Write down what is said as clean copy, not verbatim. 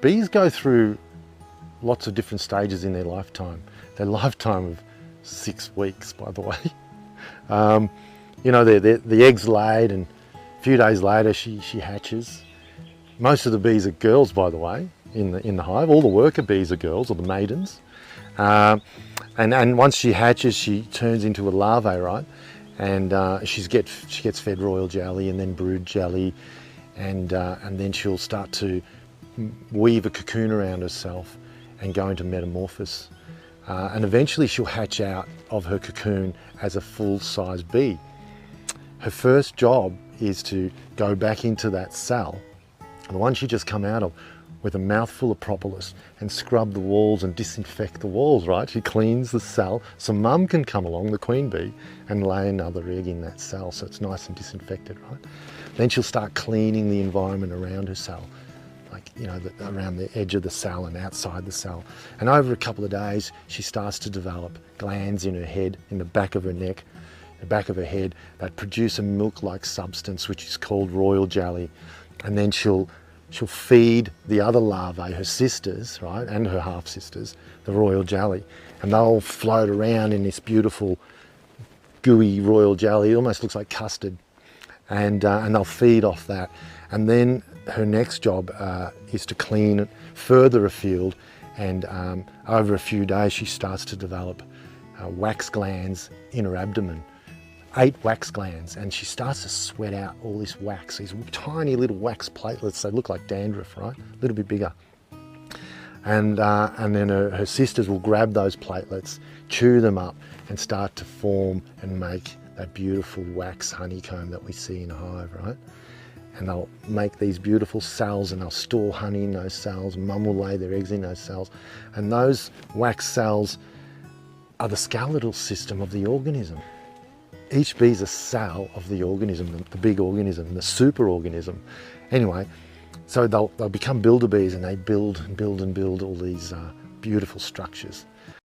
Bees go through lots of different stages in their lifetime. Their lifetime of 6 weeks, by the way. You know, the egg's laid, and a few days later she hatches. Most of the bees are girls, by the way, in the hive. All the worker bees are girls, or the maidens. And once she hatches, she turns into a larvae, right? And she gets fed royal jelly and then brood jelly, and then she'll start to weave a cocoon around herself and go into metamorphosis. And eventually she'll hatch out of her cocoon as a full-size bee. Her first job is to go back into that cell, the one she just come out of, with a mouthful of propolis, and scrub the walls and disinfect the walls, right? She cleans the cell so mum can come along, the queen bee, and lay another egg in that cell so it's nice and disinfected, right? Then she'll start cleaning the environment around her cell, like, you know, around the edge of the cell and outside the cell. And over a couple of days, she starts to develop glands in her head, in the back of her neck, the back of her head, that produce a milk-like substance which is called royal jelly. And then she'll feed the other larvae, her sisters, right, and her half-sisters, the royal jelly. And they'll float around in this beautiful gooey royal jelly. It almost looks like custard. And they'll feed off that. And then her next job is to clean it further afield, and over a few days she starts to develop wax glands in her abdomen. 8 wax glands, and she starts to sweat out all this wax, these tiny little wax platelets. They look like dandruff, right? A little bit bigger. And then her sisters will grab those platelets, chew them up, and start to form and make that beautiful wax honeycomb that we see in a hive, right? And they'll make these beautiful cells, and they'll store honey in those cells. Mum will lay their eggs in those cells. And those wax cells are the skeletal system of the organism. Each bee is a cell of the organism, the big organism, the superorganism. Anyway, so they'll become builder bees, and they build and build and build all these beautiful structures.